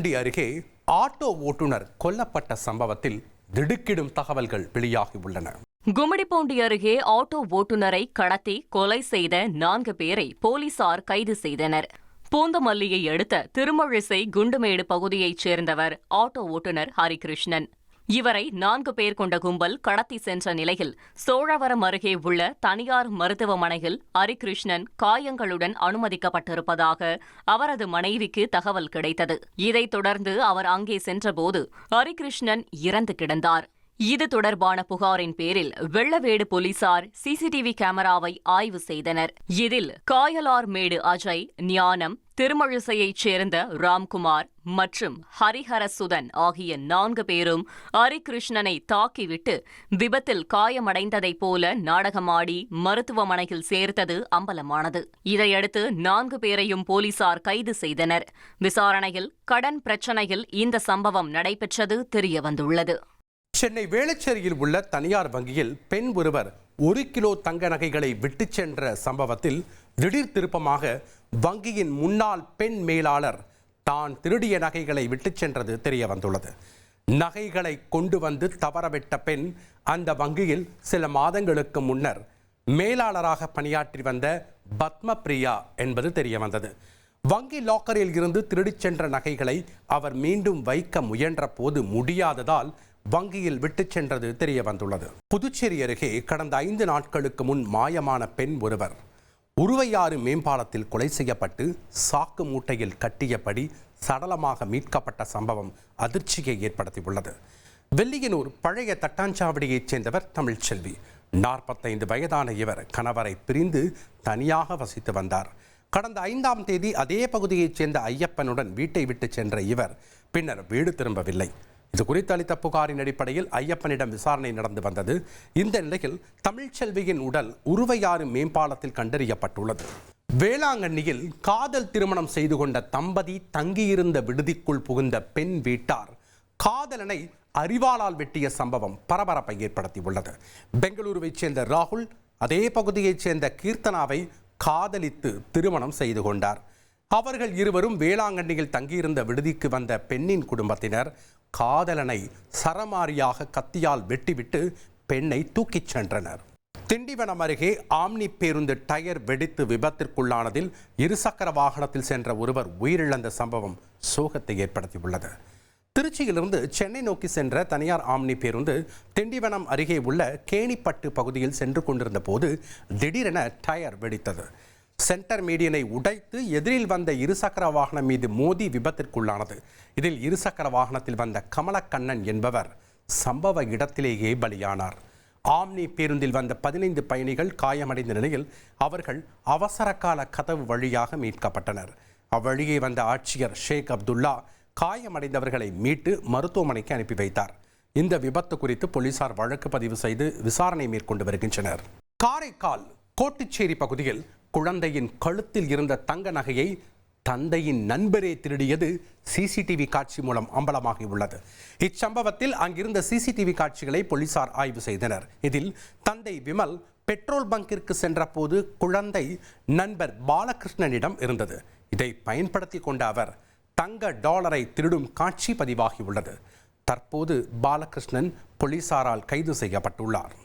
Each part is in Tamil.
கும்மிடிப்பூண்டி அருகே ஆட்டோ ஓட்டுநர் கொல்லப்பட்ட சம்பவத்தில் திடுக்கிடும் தகவல்கள் வெளியாகியுள்ளன. கும்மிடிப்பூண்டி அருகே ஆட்டோ ஓட்டுநரை கடத்தி கொலை செய்த 4 பேரை போலீசார் கைது செய்தனர். பூந்தமல்லியை அடுத்த திருமழிசை குண்டுமேடு பகுதியைச் சேர்ந்தவர் ஆட்டோ ஓட்டுநர் ஹரிகிருஷ்ணன். இவரை 4 பேர் கொண்ட கும்பல் கடத்தி சென்ற நிலையில் சோழவரம் அருகே உள்ள தனியார் மருத்துவமனையில் ஹரிகிருஷ்ணன் காயங்களுடன் அனுமதிக்கப்பட்டிருப்பதாக அவரது மனைவிக்கு தகவல் கிடைத்தது. இதைத் தொடர்ந்து அவர் அங்கே சென்றபோது ஹரிகிருஷ்ணன் இறந்து கிடந்தார். இது தொடர்பான புகாரின் பேரில் வெள்ளவேடு போலீசார் சிசிடிவி கேமராவை ஆய்வு செய்தனர். இதில் காயலார்மேடு அஜய், ஞானம், திருமழிசையைச் சேர்ந்த ராம்குமார் மற்றும் ஹரிஹரசுதன் ஆகிய 4 பேரும் ஹரிகிருஷ்ணனை தாக்கிவிட்டு விபத்தில் காயமடைந்ததைப் போல நாடகமாடி மருத்துவமனையில் சேர்த்தது அம்பலமானது. இதையடுத்து 4 பேரையும் போலீசார் கைது செய்தனர். விசாரணையில் கடன் பிரச்சினையில் இந்த சம்பவம் நடைபெற்றது தெரியவந்துள்ளது. சென்னை வேளச்சேரியில் உள்ள தனியார் வங்கியில் பெண் ஒருவர் 1 கிலோ தங்க நகைகளை விட்டுச் சென்ற சம்பவத்தில் திடீர் திருப்பமாக வங்கியின் முன்னாள் பெண் மேலாளர் தான் திருடிய நகைகளை விட்டுச் சென்றது தெரிய வந்துள்ளது. நகைகளை கொண்டு வந்து தவறவிட்ட பெண் அந்த வங்கியில் சில மாதங்களுக்கு முன்னர் மேலாளராக பணியாற்றி வந்த பத்மபிரியா என்பது தெரிய வந்தது. வங்கி லாக்கரில் இருந்து திருடிச் சென்ற நகைகளை அவர் மீண்டும் வைக்க முயன்ற போது முடியாததால் வங்கியில் விட்டுச் சென்றது தெரிய வந்துள்ளது. புதுச்சேரி அருகே கடந்த 5 நாட்களுக்கு முன் மாயமான பெண் ஒருவர் உருவையாறு மேம்பாலத்தில் கொலை செய்யப்பட்டு சாக்கு மூட்டையில் கட்டியபடி சடலமாக மீட்கப்பட்ட சம்பவம் அதிர்ச்சியை ஏற்படுத்தியுள்ளது. வெள்ளியனூர் பழைய தட்டாஞ்சாவடியைச் சேர்ந்தவர் தமிழ்ச்செல்வி. 45 வயதான இவர் கணவரை பிரிந்து தனியாக வசித்து வந்தார். கடந்த 5ஆம் தேதி அதே பகுதியைச் சேர்ந்த ஐயப்பனுடன் வீட்டை விட்டு சென்ற இவர் பின்னர் வீடு திரும்பவில்லை. இது குறித்து அளித்த புகாரின் அடிப்படையில் ஐயப்பனிடம் விசாரணை நடந்து வந்தது. இந்த நிலையில் தமிழ்ச்செல்வியின் உடல் உருவையாறு மேம்பாலத்தில் கண்டறியப்பட்டுள்ளது. வேளாங்கண்ணியில் காதல் திருமணம் செய்து கொண்ட தம்பதி தங்கியிருந்த விடுதிக்குள் புகுந்த பெண் வீட்டார் காதலனை அரிவாளால் வெட்டிய சம்பவம் பரபரப்பை ஏற்படுத்தியுள்ளது. பெங்களூருவைச் சேர்ந்த ராகுல் அதே பகுதியைச் சேர்ந்த கீர்த்தனாவை காதலித்து திருமணம் செய்து கொண்டார். அவர்கள் இருவரும் வேளாங்கண்ணியில் தங்கியிருந்த விடுதிக்கு வந்த பெண்ணின் குடும்பத்தினர் காதலனை சரமாரியாக கத்தியால் வெட்டிவிட்டு பெண்ணை தூக்கிச் சென்றனர். திண்டிவனம் அருகே ஆம்னி பேருந்து டயர் வெடித்து விபத்திற்குள்ளானதில் இருசக்கர வாகனத்தில் சென்ற ஒருவர் உயிரிழந்த சம்பவம் சோகத்தை ஏற்படுத்தியுள்ளது. திருச்சியிலிருந்து சென்னை நோக்கி சென்ற தனியார் ஆம்னி பேருந்து திண்டிவனம் அருகே உள்ள கேணிப்பட்டு பகுதியில் சென்று கொண்டிருந்த போது திடீரென டயர் வெடித்தது. சென்டர் மீடியனை உடைத்து எதிரில் வந்த இருசக்கர வாகனம் மீது மோதி விபத்திற்குள்ளானது. இதில் இருசக்கர வாகனத்தில் வந்த கமலக்கண்ணன் என்பவர் சம்பவ இடத்திலேயே பலியானார். ஆம்னி பேருந்தில் வந்த 15 பயணிகள் காயமடைந்த நிலையில் அவர்கள் அவசர கால கதவு வழியாக மீட்கப்பட்டனர். அவ்வழியே வந்த ஆட்சியர் ஷேக் அப்துல்லா காயமடைந்தவர்களை மீட்டு மருத்துவமனைக்கு அனுப்பி வைத்தார். இந்த விபத்து குறித்து போலீசார் வழக்கு பதிவு செய்து விசாரணை மேற்கொண்டு வருகின்றனர். காரைக்கால் கோட்டுச்சேரி பகுதியில் குழந்தையின் கழுத்தில் இருந்த தங்க நகையை தந்தையின் நண்பரே திருடியது சிசிடிவி காட்சி மூலம் அம்பலமாகியுள்ளது. இச்சம்பவத்தில் அங்கிருந்த சிசிடிவி காட்சிகளை போலீசார் ஆய்வு செய்தனர். இதில் தந்தை விமல் பெட்ரோல் பங்கிற்கு சென்ற போது குழந்தை நண்பர் பாலகிருஷ்ணனிடம் இருந்தது. இதை பயன்படுத்தி கொண்ட அவர் தங்க டாலரை திருடும் காட்சி பதிவாகியுள்ளது. தற்போது பாலகிருஷ்ணன் போலீசாரால் கைது செய்யப்பட்டுள்ளார்.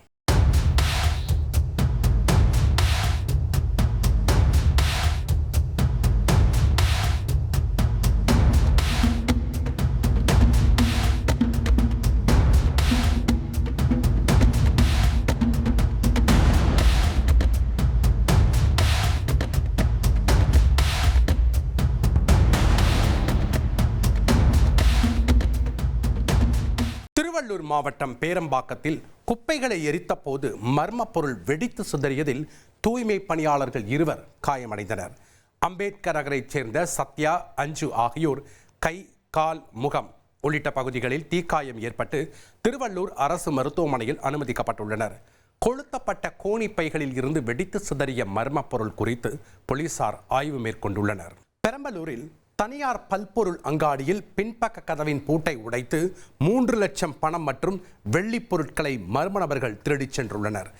திருவள்ளூர் மாவட்டம் பேரம்பாக்கத்தில் குப்பைகளை எரித்த போது மர்ம பொருள் வெடித்து சிதறியதில் தூய்மை பணியாளர்கள் 2 காயமடைந்தனர். அம்பேத்கர் நகரைச் சேர்ந்த சத்யா, அஞ்சு ஆகியோர் கை, கால், முகம் உள்ளிட்ட பகுதிகளில் தீக்காயம் ஏற்பட்டு திருவள்ளூர் அரசு மருத்துவமனையில் அனுமதிக்கப்பட்டுள்ளனர். கொளுத்தப்பட்ட கோணிப்பைகளில் இருந்து வெடித்து சிதறிய மர்ம பொருள் குறித்து போலீசார் ஆய்வு மேற்கொண்டுள்ளனர். பெரம்பலூரில் தனியார் பல்பொருள் அங்காடியில் பின்பக்க கதவின் பூட்டை உடைத்து 3 லட்சம் பணம் மற்றும் வெள்ளி பொருட்களை மர்ம நபர்கள் திருடிச் சென்றுள்ளனர்.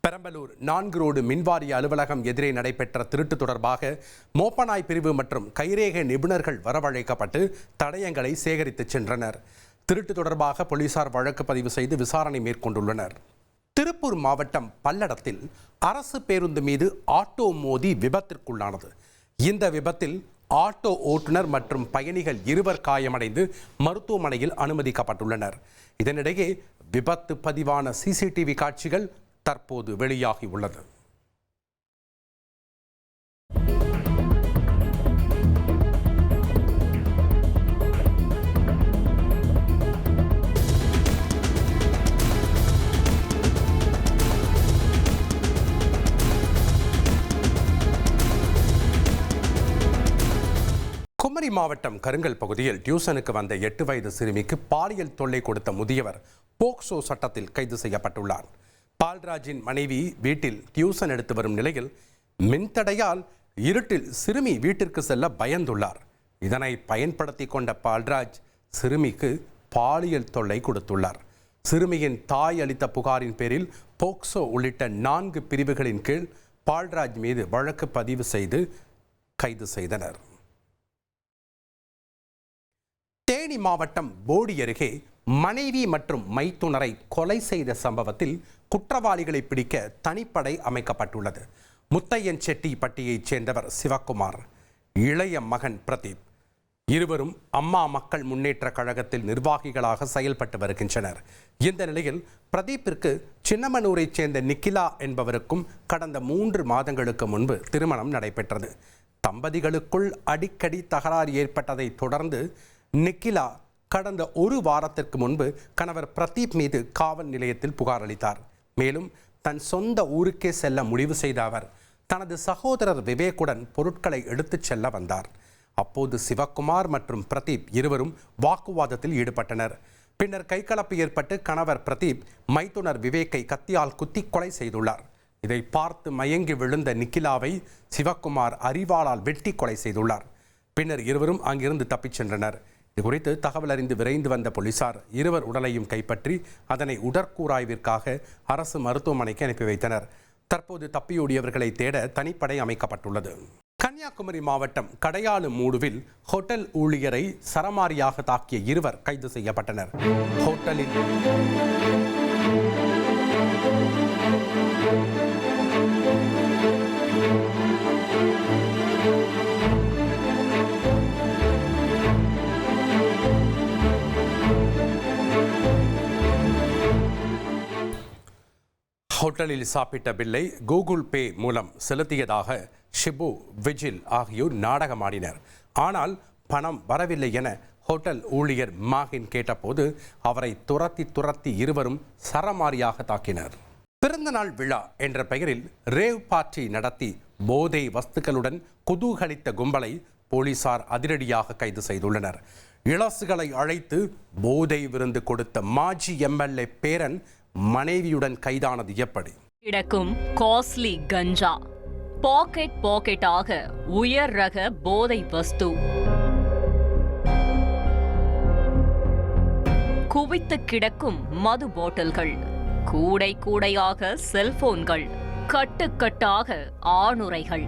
பெரம்பலூர் 4 ரோடு மின்வாரிய அலுவலகம் எதிரே நடைபெற்ற திருட்டு தொடர்பாக மோப்பநாய் பிரிவு மற்றும் கைரேகை நிபுணர்கள் வரவழைக்கப்பட்டு தடயங்களை சேகரித்து சென்றனர். திருட்டு தொடர்பாக போலீசார் வழக்கு பதிவு செய்து விசாரணை மேற்கொண்டுள்ளனர். திருப்பூர் மாவட்டம் பல்லடத்தில் அரசு பேருந்து மீது ஆட்டோ மோதி விபத்திற்குள்ளானது. இந்த விபத்தில் ஆட்டோ ஓட்டுநர் மற்றும் பயணிகள் 2 காயமடைந்து மருத்துவமனையில் அனுமதிக்கப்பட்டுள்ளனர். இதனிடையே விபத்து பதிவான சிசிடிவி காட்சிகள் தற்போது வெளியாகி உள்ளது. குமரி மாவட்டம் கருங்கல் பகுதியில் டியூசனுக்கு வந்த 8 வயது சிறுமிக்கு பாலியல் தொல்லை கொடுத்த முதியவர் போக்சோ சட்டத்தில் கைது செய்யப்பட்டுள்ளார். பால்ராஜின் மனைவி வீட்டில் டியூசன் எடுத்து வரும் நிலையில் மின்தடையால் இருட்டில் சிறுமி வீட்டிற்கு செல்ல பயந்துள்ளார். இதனை பயன்படுத்தி கொண்ட பால்ராஜ் சிறுமிக்கு பாலியல் தொல்லை கொடுத்துள்ளார். சிறுமியின் தாய் அளித்த புகாரின் பேரில் போக்சோ உள்ளிட்ட 4 பிரிவுகளின் கீழ் பால்ராஜ் மீது வழக்கு பதிவு செய்து கைது செய்தனர். தேனி மாவட்டம் போடி அருகே மனைவி மற்றும் மைத்துனரை கொலை செய்த சம்பவத்தில் குற்றவாளிகளை பிடிக்க தனிப்படை அமைக்கப்பட்டுள்ளது. முத்தையன் செட்டிப்பட்டியைச் சேர்ந்தவர் சிவக்குமார், இளைய மகன் பிரதீப். இருவரும் அம்மா மக்கள் முன்னேற்ற கழகத்தில் நிர்வாகிகளாக செயல்பட்டு வருகின்றனர். இந்த நிலையில் பிரதீப்பிற்கு சின்னமனூரைச் சேர்ந்த நிக்கிலா என்பவருக்கும் கடந்த 3 மாதங்களுக்கு முன்பு திருமணம் நடைபெற்றது. தம்பதிகளுக்குள் அடிக்கடி தகராறு ஏற்பட்டதை தொடர்ந்து நிக்கிலா கடந்த 1 வாரத்திற்கு முன்பு கணவர் பிரதீப் மீது காவல் நிலையத்தில் புகார் அளித்தார். மேலும் தன் சொந்த ஊருக்கே செல்ல முடிவு செய்த அவர் தனது சகோதரர் விவேக்குடன் பொருட்களை எடுத்துச் செல்ல வந்தார். அப்போது சிவக்குமார் மற்றும் பிரதீப் இருவரும் வாக்குவாதத்தில் ஈடுபட்டனர். பின்னர் கைகலப்பு ஏற்பட்டு கணவர் பிரதீப் மைத்துனர் விவேக்கை கத்தியால் குத்தி கொலை செய்துள்ளார். இதை பார்த்து மயங்கி விழுந்த நிக்கிலாவை சிவக்குமார் அரிவாளால் வெட்டி கொலை செய்துள்ளார். பின்னர் இருவரும் அங்கிருந்து தப்பிச் சென்றனர். இதுகுறித்து தகவல் அறிந்து விரைந்து வந்த போலீசார் இருவர் உடலையும் கைப்பற்றி அதனை உடற்கூராய்விற்காக அரசு மருத்துவமனைக்கு அனுப்பி வைத்தனர். தற்போது தப்பியோடியவர்களை தேட தனிப்படை அமைக்கப்பட்டுள்ளது. கன்னியாகுமரி மாவட்டம் கடையாளு மூடுவில் ஹோட்டல் ஊழியரை சரமாரியாக தாக்கிய 2 கைது செய்யப்பட்டனர். ஹோட்டலில் ஹோட்டலில் சாப்பிட்ட பில்லை கூகுள் பே மூலம் செலுத்தியதாக ஷிபு, விஜில் ஆகியோர் நாடகமாடினர். ஆனால் பணம் வரவில்லை என ஹோட்டல் ஊழியர் மாகின் கேட்டபோது அவரை துரத்தி இருவரும் சரமாரியாக தாக்கினர். பிறந்தநாள் விழா என்ற பெயரில் ரேவ் பார்ட்டி நடத்தி போதை வஸ்துக்களுடன் குதூகலித்த கும்பலை போலீசார் அதிரடியாக கைது செய்துள்ளனர். இளசுகளை அழைத்து போதை விருந்து கொடுத்த மாஜி எம்எல்ஏ பேரன் மனைவியுடன் கைதானது எப்படி? கிடக்கும் காஸ்ட்லி கஞ்சா, பாக்கெட்டாக உயர் ரக போதை வஸ்து, குவித்து கிடக்கும் மது பாட்டில்கள், கூடையாக செல்போன்கள், கட்டுக்கட்டாக ஆணுரைகள்,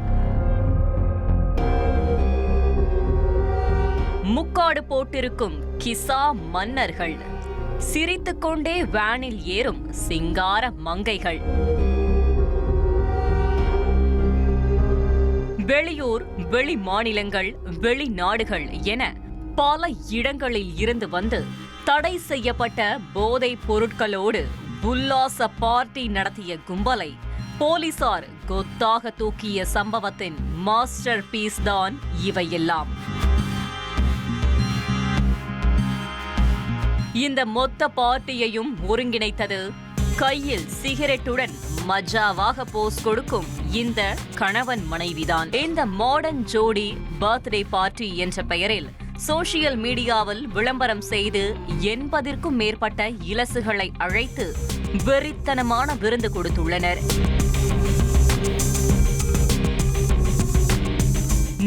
முக்காடு போட்டிருக்கும் கிசா மன்னர்கள், சிரித்துக்கொண்டே வேனில் ஏறும் சிங்கார மங்கைகள், வெளியூர், வெளி மாநிலங்கள், வெளிநாடுகள் என பல இடங்களில் இருந்து வந்து தடை செய்யப்பட்ட போதைப் பொருட்களோடு உல்லாச பார்ட்டி நடத்திய கும்பலை போலீசார் கொத்தாக தூக்கிய சம்பவத்தின் மாஸ்டர் பீஸ் தான் இவையெல்லாம். இந்த மொத்த பார்ட்டியையும் ஒருங்கிணைத்தது கையில் சிகரெட்டுடன் மஜாவாக போஸ் கொடுக்கும் இந்த கணவன் மனைவிதான். இந்த மாடர்ன் ஜோடி பர்த்டே பார்ட்டி என்ற பெயரில் சோசியல் மீடியாவில் விளம்பரம் செய்து 80க்கும் மேற்பட்ட இலசுகளை அழைத்து வெறித்தனமான விருந்து கொடுத்துள்ளனர்.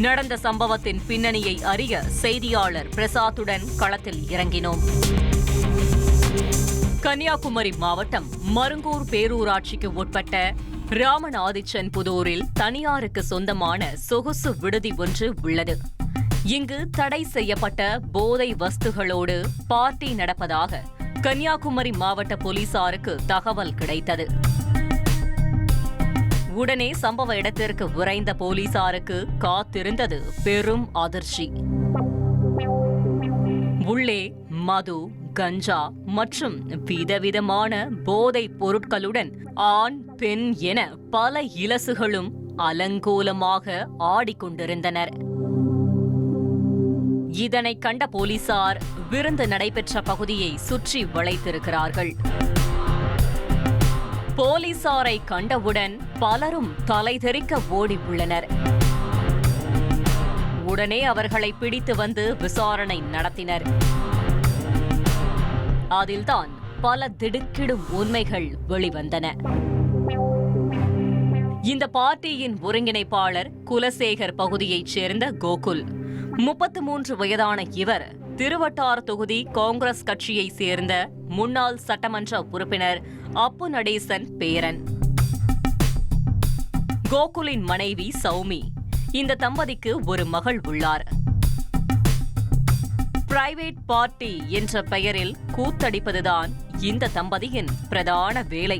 நடந்த சம்பவத்தின் பின்னணியை அறிய செய்தியாளர் பிரசாத்துடன் களத்தில் இறங்கினோம். கன்னியாகுமரி மாவட்டம் மருங்கூர் பேரூராட்சிக்கு உட்பட்ட ராமநாதிச்சன் புதூரில் தனியாருக்கு சொந்தமான சொகுசு விடுதி ஒன்று உள்ளது. இங்கு தடை செய்யப்பட்ட போதை வஸ்துகளோடு பார்ட்டி நடப்பதாக கன்னியாகுமரி மாவட்ட போலீசாருக்கு தகவல் கிடைத்தது. உடனே சம்பவ இடத்திற்கு விரைந்த போலீசாருக்கு காத்திருந்தது பெரும் அதிர்ச்சி. உள்ளே மது, கஞ்சா மற்றும் விதவிதமான போதைப் பொருட்களுடன் ஆண், பெண் என பல இலசுகளும் அலங்கோலமாக ஆடிக்கொண்டிருந்தனர். இதனை கண்ட போலீசார் விருந்து நடைபெற்ற பகுதியை சுற்றி வளைத்திருக்கிறார்கள். போலீசாரை கண்டவுடன் பலரும் தலைதெறிக்க ஓடி உள்ளனர். உடனே அவர்களை பிடித்து வந்து விசாரணை நடத்தினர். அதில்தான் பல திடுக்கிடும் உண்மைகள் வெளிவந்தன. இந்த பார்ட்டியின் ஒருங்கிணைப்பாளர் குலசேகர் பகுதியைச் சேர்ந்த கோகுல். 33 வயதான இவர் திருவட்டார் தொகுதி காங்கிரஸ் கட்சியைச் சேர்ந்த முன்னாள் சட்டமன்ற உறுப்பினர் அப்பு நடேசன் பேரன். கோகுலின் மனைவி சௌமி. இந்த தம்பதிக்கு ஒரு மகள் உள்ளார். பிரைவேட் பார்ட்டி என்ற பெயரில் கூத்தடிப்பதுதான் இந்த தம்பதியின் பிரதான வேலை.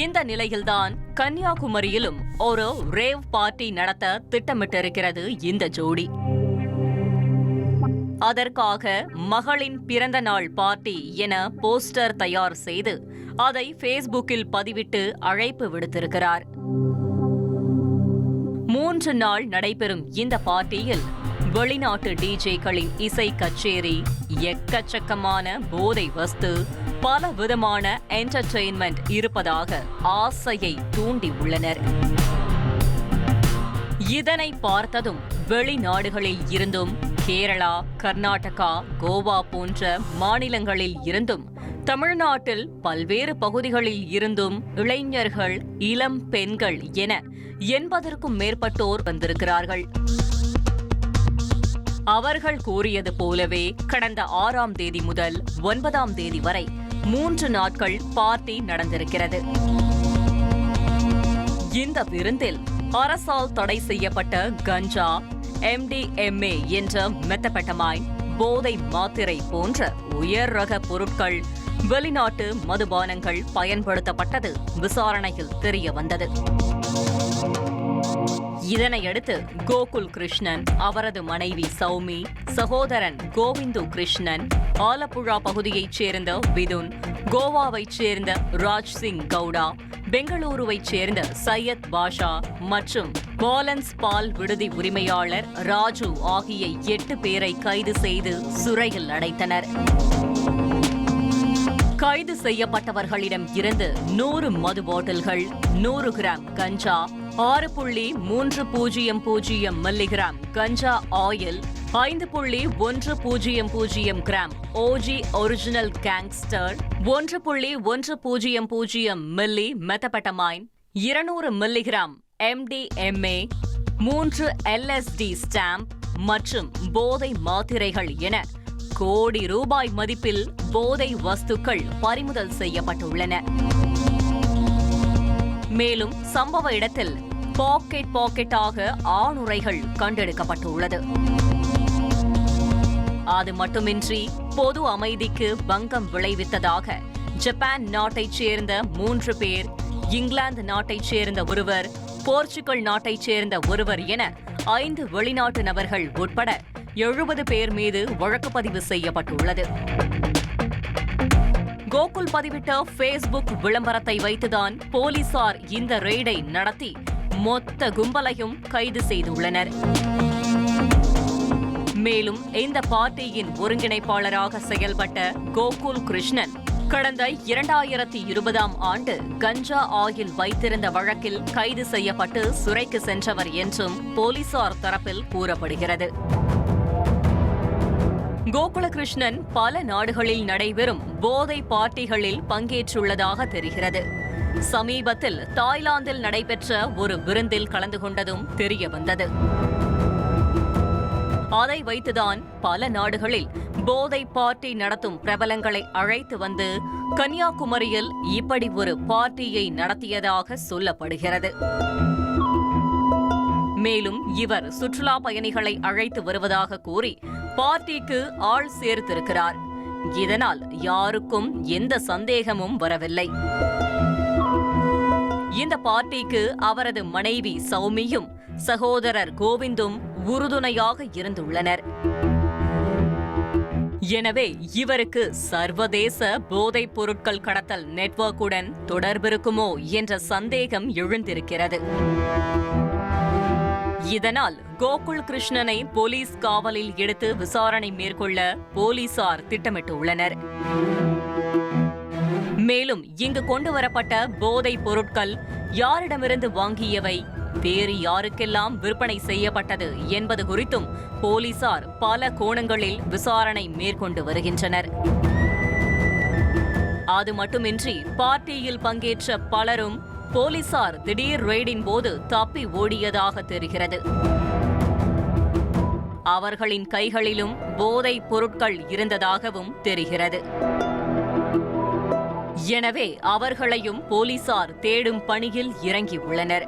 இந்த நிலையில்தான் கன்னியாகுமரியிலும் ஒரு ரேவ் பார்ட்டி நடத்த திட்டமிட்டிருக்கிறது இந்த ஜோடி. அதற்காக மகளின் பிறந்த நாள் பார்ட்டி என போஸ்டர் தயார் செய்து அதை ஃபேஸ்புக்கில் பதிவிட்டு அழைப்பு விடுத்திருக்கிறார். 3 நாள் நடைபெறும் இந்த பார்ட்டியில் வெளிநாட்டு டிஜேக்களின் இசை கச்சேரி, எக்கச்சக்கமான போதை வஸ்து, பல விதமான என்டர்டெயின்மெண்ட் இருப்பதாக ஆசையை தூண்டி உள்ளனர். இதனை பார்த்ததும் வெளிநாடுகளில் இருந்தும், கேரளா, கர்நாடகா, கோவா போன்ற மாநிலங்களில் இருந்தும், தமிழ்நாட்டில் பல்வேறு பகுதிகளில் இருந்தும் இளைஞர்கள், இளம் பெண்கள் என 80க்கும் மேற்பட்டோர் வந்திருக்கிறார்கள். அவர்கள் கூறியது போலவே கடந்த 6ஆம் தேதி முதல் 9ஆம் தேதி வரை 3 நாட்கள் பார்ட்டி நடந்திருக்கிறது. இந்த விருந்தில் அரசால் தடை செய்யப்பட்ட கஞ்சா, MDMA என்ற மெத்தபெட்டமைன், போதை மாத்திரை போன்ற உயர் ரக பொருட்கள், வெளிநாட்டு மதுபானங்கள் பயன்படுத்தப்பட்டது விசாரணையில் தெரிய வந்தது. இதனையடுத்து கோகுல் கிருஷ்ணன், அவரது மனைவி சௌமி, சகோதரன் கோவிந்து கிருஷ்ணன், ஆலப்புழா பகுதியைச் சேர்ந்த விதுன், கோவாவைச் சேர்ந்த ராஜ் சிங் கவுடா, பெங்களூருவைச் சேர்ந்த சையத் பாஷா மற்றும் பாலன்ஸ் பால் விடுதி உரிமையாளர் ராஜு ஆகிய 8 பேரை கைது செய்து சிறையில் அடைத்தனர். கைது செய்யப்பட்டவர்களிடம் இருந்து 100 மது பாட்டில்கள், 100 gram ganja, 6.300 milligram ganja oil, 5.100 gram OG original gangster, 1.100 milli methamphetamine, 200 milligram MDMA, 3 LSD stamp மற்றும் போதை மாத்திரைகள் என கோடி ரூபாய் மதிப்பில் போதை வஸ்துக்கள் பறிமுதல் செய்யப்பட்டுள்ளன. மேலும் சம்பவ இடத்தில் பாக்கெட்டாக ஆணுரைகள் கண்டெடுக்கப்பட்டுள்ளது. அது மட்டுமின்றி பொது அமைதிக்கு பங்கம் விளைவித்ததாக ஜப்பான் நாட்டைச் சேர்ந்த 3 பேர், இங்கிலாந்து நாட்டைச் சேர்ந்த ஒருவர், போர்ச்சுகல் நாட்டைச் சேர்ந்த ஒருவர் என 5 வெளிநாட்டு நபர்கள் உட்பட 70 பேர் மீது வழக்கு பதிவு செய்யப்பட்டுள்ளது. கோகுல் பதிவிட்ட ஃபேஸ்புக் விளம்பரத்தை வைத்துதான் போலீசார் இந்த ரெய்டை நடத்தி மொத்த கும்பலையும் கைது செய்துள்ளனர். மேலும் இந்த பார்ட்டியின் ஒருங்கிணைப்பாளராக செயல்பட்ட கோகுல் கிருஷ்ணன் கடந்த 2020ஆம் ஆண்டு கஞ்சா ஆயில் வைத்திருந்த வழக்கில் கைது செய்யப்பட்டு சிறைக்கு சென்றவர் என்றும் போலீசார் தரப்பில் கூறப்படுகிறது. கோகுலகிருஷ்ணன் பல நாடுகளில் நடைபெறும் போதை பார்ட்டிகளில் பங்கேற்றுள்ளதாக தெரிகிறது. சமீபத்தில் தாய்லாந்தில் நடைபெற்ற ஒரு விருந்தில் கலந்து கொண்டதும் தெரிய வந்தது. அதை வைத்துதான் பல நாடுகளில் போதை பார்ட்டி நடத்தும் பிரபலங்களை அழைத்து வந்து கன்னியாகுமரியில் இப்படி ஒரு பார்ட்டியை நடத்தியதாக சொல்லப்படுகிறது. மேலும் இவர் சுற்றுலா பயணிகளை அழைத்து வருவதாக கூறி பார்ட்டிக்கு ஆள் சேர்த்திருக்கிறார். இதனால் யாருக்கும் எந்த சந்தேகமும் வரவில்லை. இந்த பார்ட்டிக்கு அவரது மனைவி சௌமியும் சகோதரர் கோவிந்தும் உறுதுணையாக இருந்துள்ளனர். எனவே இவருக்கு சர்வதேச போதைப் பொருட்கள் கடத்தல் நெட்வொர்க்குடன் தொடர்பிருக்குமோ என்ற சந்தேகம் எழுந்திருக்கிறது. இதனால் கோகுல் கிருஷ்ணனை போலீஸ் காவலில் எடுத்து விசாரணை மேற்கொள்ள போலீசார் திட்டமிட்டுள்ளனர். மேலும் இங்கு கொண்டுவரப்பட்ட போதைப் பொருட்கள் யாரிடமிருந்து வாங்கியவை, வேறு யாருக்கெல்லாம் விற்பனை செய்யப்பட்டது என்பது குறித்தும் போலீசார் பல கோணங்களில் விசாரணை மேற்கொண்டு வருகின்றனர். அது மட்டுமின்றி பார்ட்டியில் பங்கேற்ற பலரும் போலீசார் திடீர் ரெய்டின் போது தப்பி ஓடியதாக தெரிகிறது. அவர்களின் கைகளிலும் போதைப் பொருட்கள் இருந்ததாகவும் தெரிகிறது. எனவே அவர்களையும் போலீசார் தேடும் பணியில் இறங்கியுள்ளனர்.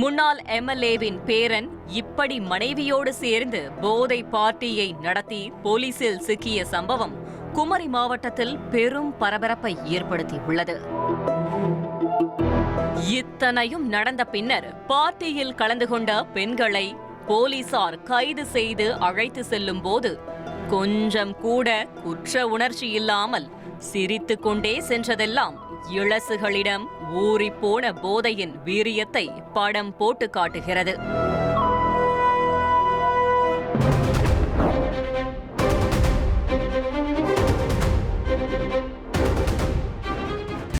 முன்னாள் எம்எல்ஏவின் பேரன் இப்படி மனைவியோடு சேர்ந்து போதை பார்ட்டியை நடத்தி போலீசில் சிக்கிய சம்பவம் குமரி மாவட்டத்தில் பெரும் பரபரப்பை ஏற்படுத்தியுள்ளது. இத்தனையும் நடந்த பின்னர் பார்ட்டியில் கலந்து கொண்ட பெண்களை போலீசார் கைது செய்து அழைத்து செல்லும் போது கொஞ்சம் கூட குற்ற உணர்ச்சி இல்லாமல் சிரித்துக் கொண்டே சென்றதெல்லாம் இளசுகளிடம் ஊறிப்போன போதையின் வீரியத்தை படம் போட்டு காட்டுகிறது.